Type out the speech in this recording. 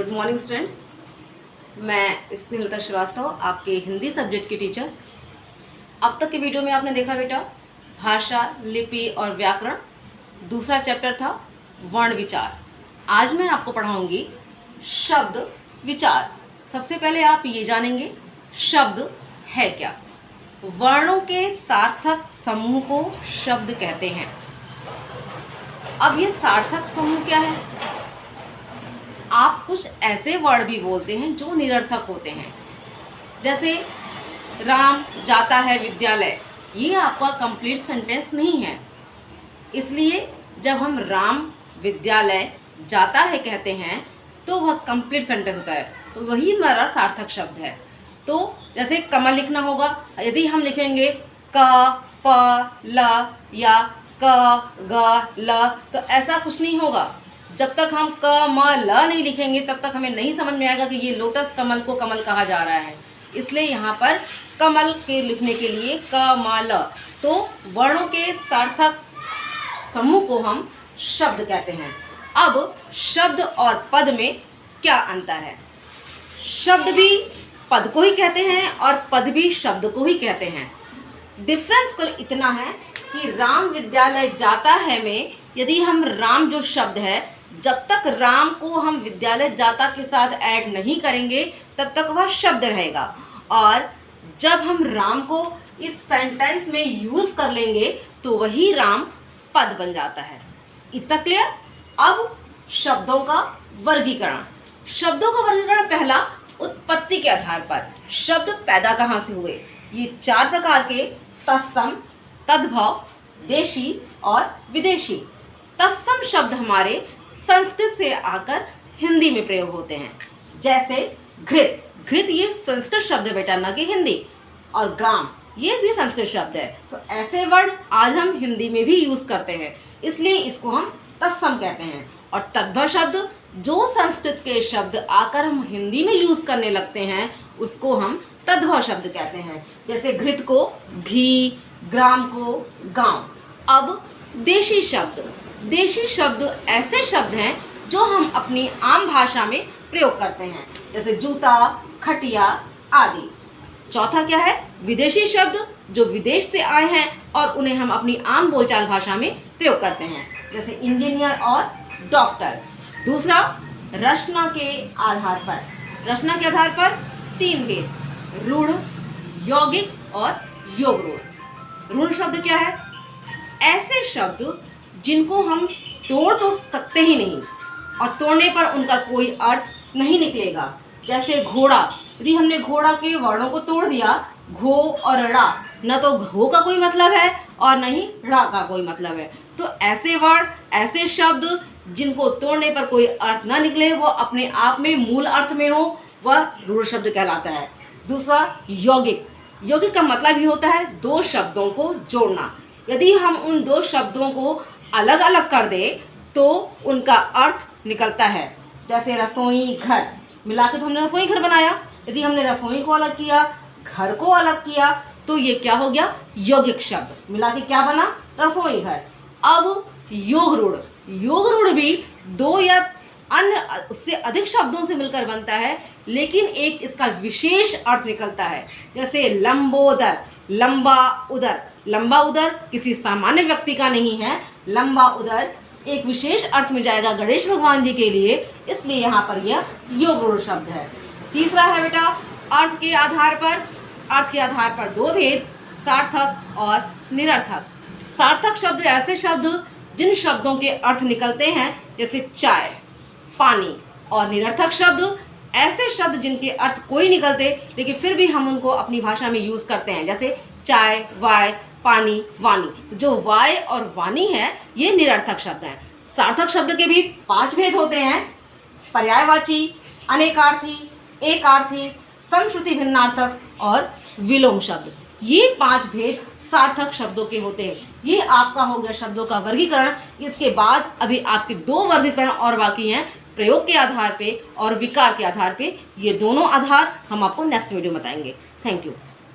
Good morning students. मैं स्नेहलता श्रीवास्तव, आपके Hindi subject की टीचर। अब तक के वीडियो में आपने देखा बेटा भाषा, लिपि और व्याकरण, दूसरा चैप्टर था वर्ण विचार। आज मैं आपको पढ़ाऊंगी शब्द विचार। सबसे पहले आप ये जानेंगे शब्द है क्या। वर्णों के सार्थक समूह को शब्द कहते हैं। अब ये सार्थक समूह क्या है? आप कुछ ऐसे वर्ड भी बोलते हैं जो निरर्थक होते हैं, जैसे राम जाता है विद्यालय। ये आपका कंप्लीट सेंटेंस नहीं है, इसलिए जब हम राम विद्यालय जाता है कहते हैं तो वह कंप्लीट सेंटेंस होता है, तो वही हमारा सार्थक शब्द है। तो जैसे कमल लिखना होगा, यदि हम लिखेंगे क प ल या क ग ल, तो ऐसा कुछ नहीं होगा। जब तक हम क म ल नहीं लिखेंगे तब तक हमें नहीं समझ में आएगा कि ये लोटस कमल को कमल कहा जा रहा है। इसलिए यहाँ पर कमल के लिखने के लिए क म ल। तो वर्णों के सार्थक समूह को हम शब्द कहते हैं। अब शब्द और पद में क्या अंतर है? शब्द भी पद को ही कहते हैं और पद भी शब्द को ही कहते हैं। डिफरेंस कुल इतना है कि राम विद्यालय जाता है में यदि हम राम जो शब्द है, जब तक राम को हम विद्यालय जाता के साथ ऐड नहीं करेंगे तब तक वह शब्द रहेगा, और जब हम राम को इस सेंटेंस में यूज़ कर लेंगे तो वही राम पद बन जाता है। इतना क्लियर? अब शब्दों का वर्गीकरण। शब्दों का वर्गीकरण पहला, उत्पत्ति के आधार पर शब्द पैदा कहाँ से हुए। ये 4 प्रकार के तत्सम, तद्भव, देशी और विदेशी। तत्सम शब्द हमारे संस्कृत से आकर हिंदी में प्रयोग होते हैं, जैसे घृत। घृत ये संस्कृत शब्द है बेटा, ना कि हिंदी। और ग्राम ये भी संस्कृत शब्द है। तो ऐसे वर्ड आज हम हिंदी में भी यूज़ करते हैं, इसलिए इसको हम तत्सम कहते हैं। और तद्भव शब्द जो संस्कृत के शब्द आकर हम हिंदी में यूज़ करने लगते हैं उसको हम तद्भव शब्द कहते हैं, जैसे घृत को घी, ग्राम को गांव। अब देशी शब्द। देशी शब्द ऐसे शब्द हैं जो हम अपनी आम भाषा में प्रयोग करते हैं, जैसे जूता, खटिया आदि। चौथा क्या है? विदेशी शब्द, जो विदेश से आए हैं और उन्हें हम अपनी आम बोलचाल भाषा में प्रयोग करते हैं, जैसे इंजीनियर और डॉक्टर। दूसरा, रचना के आधार पर। रचना के आधार पर 3 भेद, रूढ़, यौगिक और योग रूढ़। रूढ़ शब्द क्या है? ऐसे शब्द जिनको हम तोड़ तो सकते ही नहीं और तोड़ने पर उनका कोई अर्थ नहीं निकलेगा, जैसे घोड़ा। यदि हमने घोड़ा के वर्णों को तोड़ दिया, घो और ड़ा, न तो घो का कोई मतलब है और न ही ड़ा का कोई मतलब है। तो ऐसे वर्ड, ऐसे शब्द जिनको तोड़ने पर कोई अर्थ ना निकले, वो अपने आप में मूल अर्थ में हो, वह रूढ़ शब्द कहलाता है। दूसरा, यौगिक। यौगिक का मतलब ही होता है 2 शब्दों को जोड़ना। यदि हम उन 2 शब्दों को अलग अलग कर दे तो उनका अर्थ निकलता है, जैसे रसोई, घर। मिला के तो हमने रसोई घर बनाया। यदि हमने रसोई को अलग किया, घर को अलग किया, तो ये क्या हो गया? यौगिक शब्द। मिला के क्या बना? रसोई घर। अब योग रूढ़। योग रूढ़ भी 2 या अन्य उससे अधिक शब्दों से मिलकर बनता है, लेकिन एक इसका विशेष अर्थ निकलता है, जैसे लंबोदर, लंबा उदर। लंबा उदर किसी सामान्य व्यक्ति का नहीं है, लंबा उदर एक विशेष अर्थ में जाएगा गणेश भगवान जी के लिए, इसलिए यहाँ पर यह योग रूढ़ शब्द है। तीसरा है बेटा अर्थ के आधार पर। अर्थ के आधार पर 2 भेद, सार्थक और निरर्थक। सार्थक शब्द ऐसे शब्द जिन शब्दों के अर्थ निकलते हैं, जैसे चाय, पानी। और निरर्थक शब्द ऐसे शब्द जिनके अर्थ कोई निकलते लेकिन फिर भी हम उनको अपनी भाषा में यूज़ करते हैं, जैसे चाय, वाय, पानी, वाणी। तो जो वाय और वाणी है ये निरर्थक शब्द हैं। सार्थक शब्द के भी 5 भेद होते हैं, पर्यायवाची, अनेकार्थी, एकार्थी, संश्रुति भिन्नार्थक और विलोम शब्द। ये 5 भेद सार्थक शब्दों के होते हैं। ये आपका हो गया शब्दों का वर्गीकरण। इसके बाद अभी आपके 2 वर्गीकरण और बाकी हैं, प्रयोग के आधार पे और विकार के आधार पे। ये दोनों आधार हम आपको नेक्स्ट वीडियो में बताएंगे। Thank you.